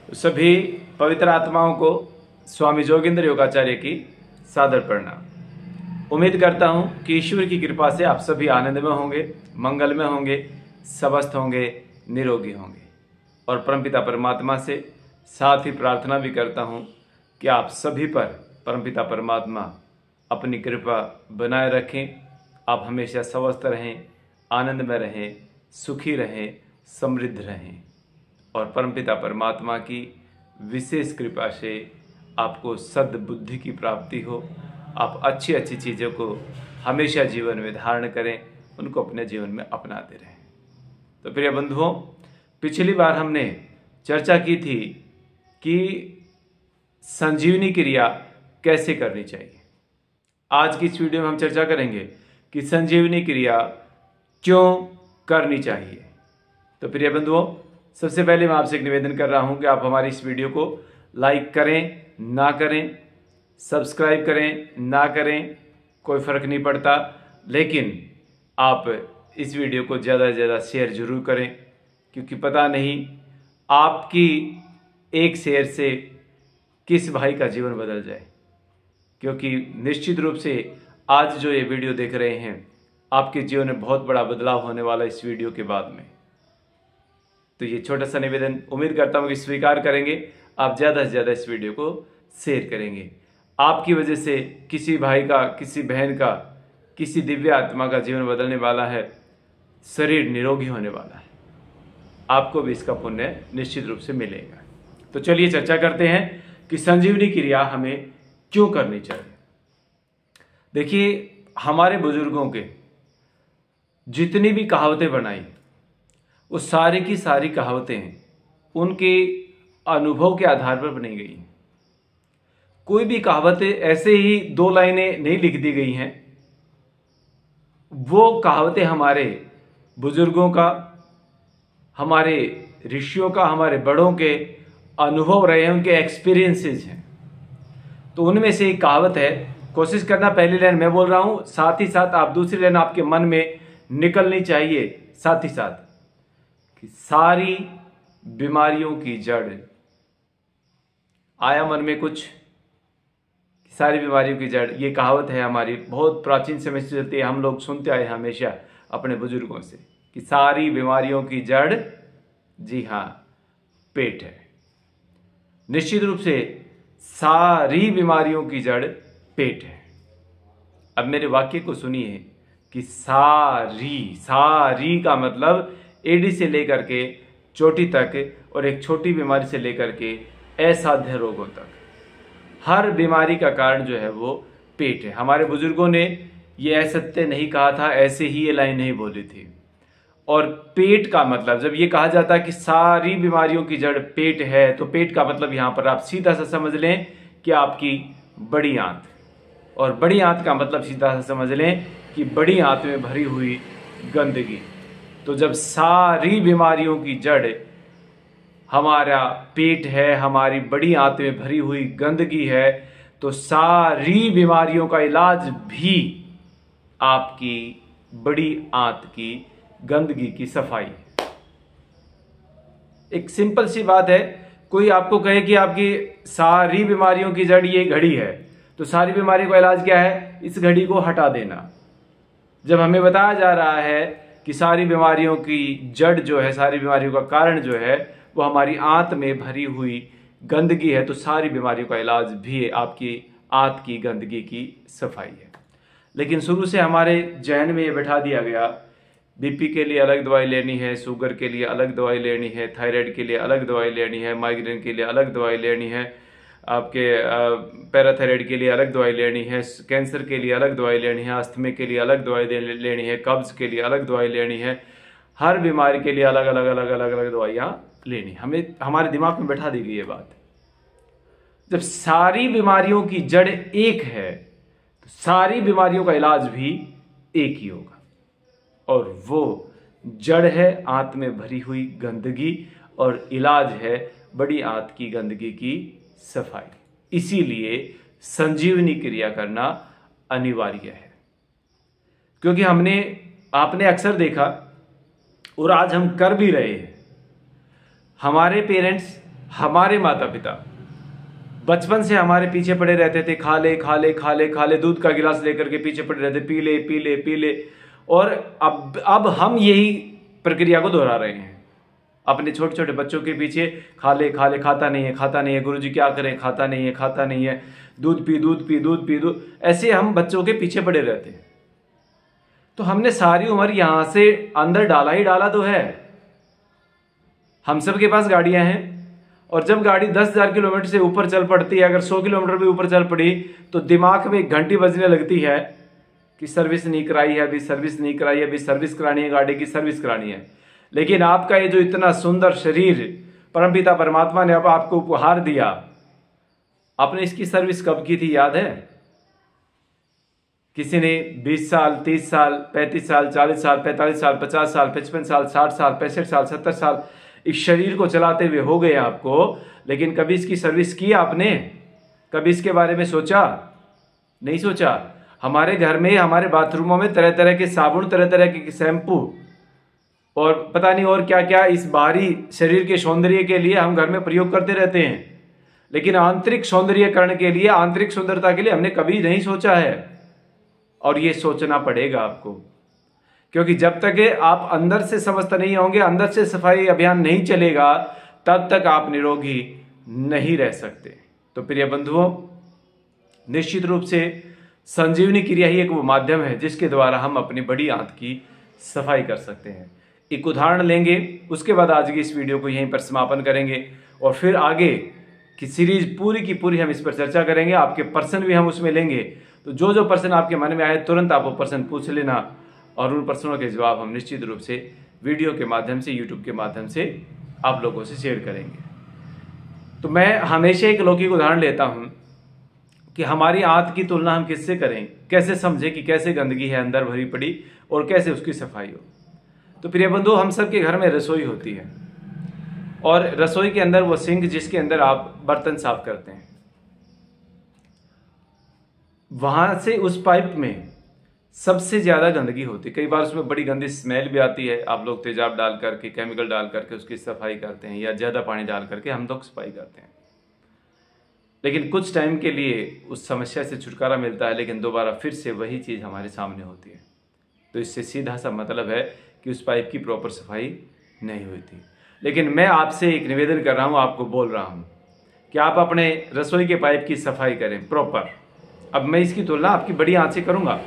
सभी पवित्र आत्माओं को स्वामी जोगिंद्र योगाचार्य की सादर प्रणाम। उम्मीद करता हूं कि ईश्वर की कृपा से आप सभी आनंद में होंगे, मंगल में होंगे, स्वस्थ होंगे, निरोगी होंगे। और परमपिता परमात्मा से साथ ही प्रार्थना भी करता हूं कि आप सभी पर परमपिता परमात्मा अपनी कृपा बनाए रखें। आप हमेशा स्वस्थ रहें, आनंद में रहें, सुखी रहें, समृद्ध रहें और परमपिता परमात्मा की विशेष कृपा से आपको सद्बुद्धि की प्राप्ति हो। आप अच्छी अच्छी चीज़ों को हमेशा जीवन में धारण करें, उनको अपने जीवन में अपनाते रहें। तो प्रिय बंधुओं, पिछली बार हमने चर्चा की थी कि संजीवनी क्रिया कैसे करनी चाहिए। आज की इस वीडियो में हम चर्चा करेंगे कि संजीवनी क्रिया क्यों करनी चाहिए। तो प्रिय बंधुओं, सबसे पहले मैं आपसे एक निवेदन कर रहा हूं कि आप हमारी इस वीडियो को लाइक करें ना करें, सब्सक्राइब करें ना करें, कोई फ़र्क नहीं पड़ता, लेकिन आप इस वीडियो को ज़्यादा से ज़्यादा शेयर जरूर करें, क्योंकि पता नहीं आपकी एक शेयर से किस भाई का जीवन बदल जाए। क्योंकि निश्चित रूप से आज जो ये वीडियो देख रहे हैं, आपके जीवन में बहुत बड़ा बदलाव होने वाला है इस वीडियो के बाद में। तो ये छोटा सा निवेदन उम्मीद करता हूँ कि स्वीकार करेंगे, आप ज़्यादा से ज़्यादा इस वीडियो को शेयर करेंगे। आपकी वजह से किसी भाई का, किसी बहन का, किसी दिव्य आत्मा का जीवन बदलने वाला है, शरीर निरोगी होने वाला है। आपको भी इसका पुण्य निश्चित रूप से मिलेगा। तो चलिए चर्चा करते हैं कि संजीवनी क्रिया हमें क्यों करनी चाहिए। देखिए, हमारे बुजुर्गों के जितनी भी कहावतें बनाई, वो सारी की सारी कहावतें उनके अनुभव के आधार पर बनी गई। कोई भी कहावतें ऐसे ही दो लाइनें नहीं लिख दी गई हैं। वो कहावतें हमारे बुजुर्गों का, हमारे ऋषियों का, हमारे बड़ों के अनुभव रहे हैं, उनके एक्सपीरियंसेस हैं। तो उनमें से एक कहावत है, कोशिश करना पहली लाइन मैं बोल रहा हूं, साथ ही साथ आप दूसरी लाइन आपके मन में निकलनी चाहिए साथ ही साथ, कि सारी बीमारियों की जड़। आया मन में कुछ? सारी बीमारियों की जड़, ये कहावत है हमारी, बहुत प्राचीन समय से चलती है, हम लोग सुनते आए हमेशा अपने बुजुर्गों से कि सारी बीमारियों की जड़, जी हाँ, पेट है। निश्चित रूप से सारी बीमारियों की जड़ पेट है। अब मेरे वाक्य को सुनिए कि सारी का मतलब एडी से लेकर के चोटी तक, और एक छोटी बीमारी से लेकर के असाध्य रोगों तक, हर बीमारी का कारण जो है वो पेट है। हमारे बुजुर्गों ने ये असत्य नहीं कहा था, ऐसे ही ये लाइन नहीं बोली थी। और पेट का मतलब, जब ये कहा जाता है कि सारी बीमारियों की जड़ पेट है, तो पेट का मतलब यहां पर आप सीधा सा समझ लें कि आपकी बड़ी आंत। और बड़ी आंत का मतलब सीधा सा समझ लें कि बड़ी आंत में भरी हुई गंदगी। तो जब सारी बीमारियों की जड़ हमारा पेट है, हमारी बड़ी आंत में भरी हुई गंदगी है, तो सारी बीमारियों का इलाज भी आपकी बड़ी आंत की गंदगी की सफाई। एक सिंपल सी बात है, कोई आपको कहे कि आपकी सारी बीमारियों की जड़ ये घड़ी है, तो सारी बीमारी का इलाज क्या है? इस घड़ी को हटा देना। जब हमें बताया जा रहा है कि सारी बीमारियों की जड़ जो है, सारी बीमारियों का कारण जो है वो हमारी आंत में भरी हुई गंदगी है, तो सारी बीमारियों का इलाज भी आपकी आंत की गंदगी की सफाई है। लेकिन शुरू से हमारे जहन में ये बैठा दिया गया, बीपी के लिए अलग दवाई लेनी है, शुगर के लिए अलग दवाई लेनी है, थायराइड के लिए अलग दवाई लेनी है, माइग्रेन के लिए अलग दवाई लेनी है, आपके पैराथायराइड के लिए अलग दवाई लेनी है, कैंसर के लिए अलग दवाई लेनी है, अस्थमे के लिए अलग दवाई लेनी है, कब्ज के लिए अलग दवाई लेनी है। हर बीमारी के लिए अलग अलग अलग अलग अलग दवाइयाँ लेनी। हमें हमारे दिमाग में बैठा दी गई ये बात। जब सारी बीमारियों की जड़ एक है, तो सारी बीमारियों का इलाज भी एक ही होगा, और वो जड़ है आंत में भरी हुई गंदगी, और इलाज है बड़ी आंत की गंदगी की सफाई। इसीलिए संजीवनी क्रिया करना अनिवार्य है। क्योंकि आपने अक्सर देखा, और आज हम कर भी रहे हैं, हमारे पेरेंट्स हमारे माता पिता बचपन से हमारे पीछे पड़े रहते थे, खा ले खा ले खा ले खा ले, दूध का गिलास लेकर के पीछे पड़े रहते, पी ले पी ले पी ले। और अब हम यही प्रक्रिया को दोहरा रहे हैं अपने छोटे छोटे बच्चों के पीछे, खा ले खाता नहीं है खाता नहीं है, गुरुजी क्या करें, खाता नहीं है खाता नहीं है, दूध पी दूध पी दूध पी दूध, ऐसे हम बच्चों के पीछे पड़े रहते हैं। तो हमने सारी उम्र यहां से अंदर डाला ही डाला तो है। हम सब के पास गाड़ियां हैं, और जब गाड़ी 10,000 किलोमीटर से ऊपर चल पड़ती है, अगर 100 किलोमीटर भी ऊपर चल पड़ी, तो दिमाग में एक घंटी बजने लगती है कि सर्विस नहीं कराई है, अभी सर्विस नहीं कराई है, अभी सर्विस करानी है, गाड़ी की सर्विस करानी है। लेकिन आपका ये जो इतना सुंदर शरीर परमपिता परमात्मा ने अब आपको उपहार दिया, आपने इसकी सर्विस कब की थी याद है? किसी ने 20 साल 30 साल 35 साल 40 साल 45 साल 50 साल 55 साल 60 साल 65 साल 70 साल इस शरीर को चलाते हुए हो गए आपको, लेकिन कभी इसकी सर्विस की आपने? कभी इसके बारे में सोचा? नहीं सोचा। हमारे घर में, हमारे बाथरूमों में तरह तरह के साबुन, तरह तरह के शैम्पू और पता नहीं और क्या क्या इस बाहरी शरीर के सौंदर्य के लिए हम घर में प्रयोग करते रहते हैं, लेकिन आंतरिक सौंदर्यकरण के लिए, आंतरिक सुंदरता के लिए हमने कभी नहीं सोचा है। और ये सोचना पड़ेगा आपको, क्योंकि जब तक आप अंदर से समस्त नहीं होंगे, अंदर से सफाई अभियान नहीं चलेगा, तब तक आप निरोगी नहीं रह सकते। तो प्रिय बंधुओं, निश्चित रूप से संजीवनी क्रिया ही एक वो माध्यम है जिसके द्वारा हम अपनी बड़ी आंत की सफाई कर सकते हैं। एक उदाहरण लेंगे, उसके बाद आज की इस वीडियो को यहीं पर समापन करेंगे, और फिर आगे की सीरीज पूरी की पूरी हम इस पर चर्चा करेंगे। आपके प्रश्न भी हम उसमें लेंगे, तो जो जो प्रश्न आपके मन में आए तुरंत आप वो प्रश्न पूछ लेना, और उन प्रश्नों के जवाब हम निश्चित रूप से वीडियो के माध्यम से, यूट्यूब के माध्यम से आप लोगों से शेयर करेंगे। तो मैं हमेशा एक लौकिक उदाहरण लेता हूं कि हमारी आंत की तुलना हम किससे करें, कैसे समझें कि कैसे गंदगी है अंदर भरी पड़ी और कैसे उसकी सफाई हो। तो प्रिय बंधु, हम सबके घर में रसोई होती है, और रसोई के अंदर वो सिंक जिसके अंदर आप बर्तन साफ करते हैं, वहां से उस पाइप में सबसे ज्यादा गंदगी होती है। कई बार उसमें बड़ी गंदी स्मेल भी आती है। आप लोग तेजाब डाल करके, केमिकल डाल करके उसकी सफाई करते हैं, या ज्यादा पानी डाल करके हम लोग सफाई करते हैं, लेकिन कुछ टाइम के लिए उस समस्या से छुटकारा मिलता है, लेकिन दोबारा फिर से वही चीज हमारे सामने होती है। तो इससे सीधा सा मतलब है कि उस पाइप की प्रॉपर सफाई नहीं हुई थी। लेकिन मैं आपसे एक निवेदन कर रहा हूं, आपको बोल रहा हूं कि आप अपने रसोई के पाइप की सफाई करें प्रॉपर। अब मैं इसकी तुलना आपकी बड़ी आंत से करूंगा।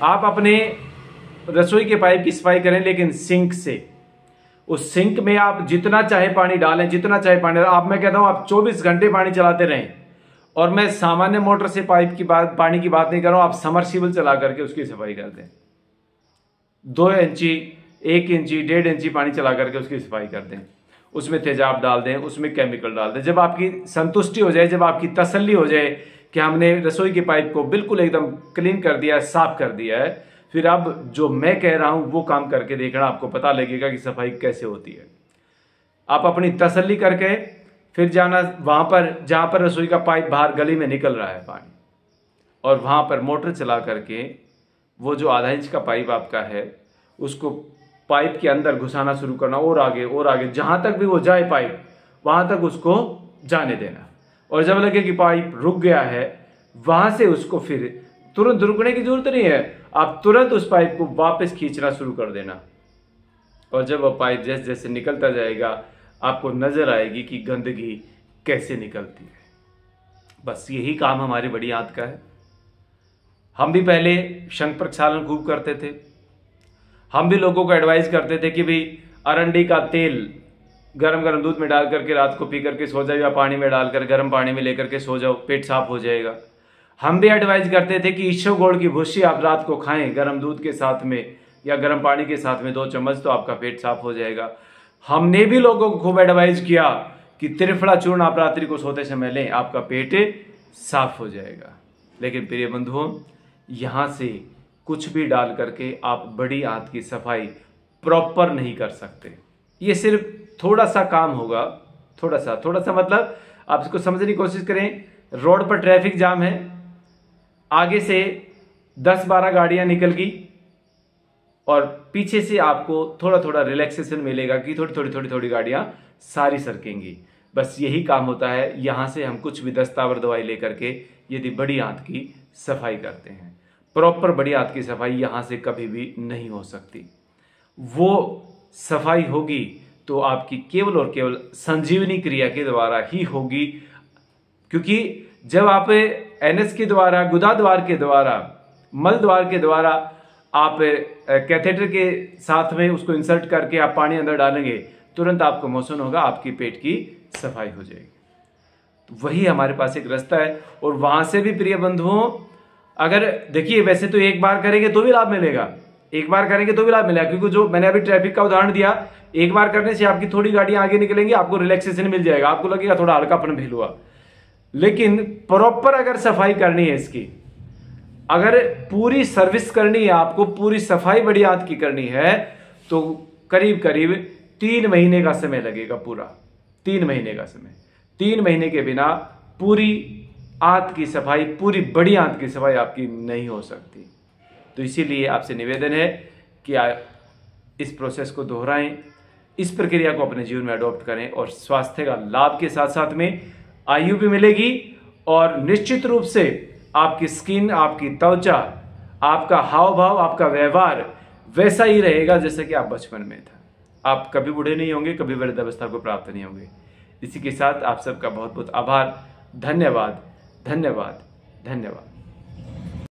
आप अपने रसोई के पाइप की सफाई करें, लेकिन सिंक से। उस सिंक में आप जितना चाहे पानी डालें, जितना चाहे पानी डालें। मैं कहता हूं आप 24 घंटे पानी चलाते रहें। और मैं सामान्य मोटर से पाइप की बात, पानी की बात नहीं कर रहा हूं, आप समरसीबल चला करके उसकी सफाई कर दें। 2 इंची 1 इंची 1.5 इंची पानी चला करके उसकी सफाई कर दें, उसमें तेजाब डाल दें, उसमें केमिकल डाल दें। जब आपकी संतुष्टि हो जाए, जब आपकी तसल्ली हो जाए कि हमने रसोई के पाइप को बिल्कुल एकदम क्लीन कर दिया है, साफ कर दिया है, फिर अब जो मैं कह रहा हूं वो काम करके देखना, आपको पता लगेगा कि सफाई कैसे होती है। आप अपनी तसल्ली करके फिर जाना वहां पर जहां पर रसोई का पाइप बाहर गली में निकल रहा है पानी, और वहां पर मोटर चला करके वो जो आधा इंच का पाइप आपका है उसको पाइप के अंदर घुसाना शुरू करना, और आगे जहां तक भी वो जाए पाइप, वहां तक उसको जाने देना। और जब लगे कि पाइप रुक गया है, वहां से उसको फिर तुरंत रुकने की जरूरत नहीं है, आप तुरंत उस पाइप को वापस खींचना शुरू कर देना। और जब वो पाइप जैसे जैसे निकलता जाएगा, आपको नजर आएगी कि गंदगी कैसे निकलती है। बस यही काम हमारी बड़ी आंत का है। हम भी पहले शंख प्रक्षालन खूब करते थे। हम भी लोगों को एडवाइस करते थे कि भाई अरंडी का तेल गरम गरम दूध में डाल करके रात को पी करके सो जाओ, या पानी में डालकर गर्म पानी में लेकर के सो जाओ, पेट साफ हो जाएगा। हम भी एडवाइस करते थे कि ईश्वर की भूसी आप रात को खाएं गर्म दूध के साथ में या गर्म पानी के साथ में 2 चम्मच, तो आपका पेट साफ हो जाएगा। हमने भी लोगों को खूब एडवाइस किया कि त्रिफला चूर्ण आप रात्रि को सोते समय लें, आपका पेट साफ हो जाएगा। लेकिन प्रिय बंधुओं, यहां से कुछ भी डाल करके आप बड़ी आंत की सफाई प्रॉपर नहीं कर सकते। ये सिर्फ थोड़ा सा काम होगा, थोड़ा सा मतलब आप इसको समझने की कोशिश करें। रोड पर ट्रैफिक जाम है, आगे से 10-12 गाड़ियां निकल गई, और पीछे से आपको थोड़ा थोड़ा रिलैक्सेशन मिलेगा कि थोड़ी थोड़ी गाड़ियां सारी सरकेंगी। बस यही काम होता है। यहाँ से हम कुछ भी दस्तावर दवाई लेकर के यदि बड़ी आंत की सफाई करते हैं, प्रॉपर बड़ी आंत की सफाई यहाँ से कभी भी नहीं हो सकती। वो सफाई होगी तो आपकी केवल और केवल संजीवनी क्रिया के द्वारा ही होगी, क्योंकि जब आप एनएस के द्वारा, गुदा द्वार के द्वारा, मल द्वार के द्वारा आप कैथेटर के साथ में उसको इंसर्ट करके आप पानी अंदर डालेंगे, तुरंत आपको मोशन होगा, आपकी पेट की सफाई हो जाएगी। तो वही हमारे पास एक रास्ता है। और वहां से भी प्रिय बंधुओं, अगर देखिए वैसे तो एक बार करेंगे तो भी लाभ मिलेगा, एक बार करेंगे तो भी लाभ मिलेगा, क्योंकि जो मैंने अभी ट्रैफिक का उदाहरण दिया, एक बार करने से आपकी थोड़ी गाड़ियां आगे निकलेंगी, आपको रिलैक्सेशन मिल जाएगा, आपको लगेगा थोड़ा हल्कापन फील हुआ। लेकिन प्रॉपर अगर सफाई करनी है इसकी, अगर पूरी सर्विस करनी है आपको, पूरी सफाई बड़ी आंत की करनी है, तो करीब करीब 3 महीने का समय लगेगा, पूरा 3 महीने का समय। 3 महीने के बिना पूरी आंत की सफाई, पूरी बड़ी आंत की सफाई आपकी नहीं हो सकती। तो इसीलिए आपसे निवेदन है कि इस प्रोसेस को दोहराएं, इस प्रक्रिया को अपने जीवन में अडॉप्ट करें, और स्वास्थ्य का लाभ के साथ साथ में आयु भी मिलेगी, और निश्चित रूप से आपकी स्किन, आपकी त्वचा, आपका हाव भाव, आपका व्यवहार वैसा ही रहेगा जैसे कि आप बचपन में था। आप कभी बूढ़े नहीं होंगे, कभी वृद्धावस्था को प्राप्त नहीं होंगे। इसी के साथ आप सबका बहुत बहुत आभार। धन्यवाद, धन्यवाद, धन्यवाद।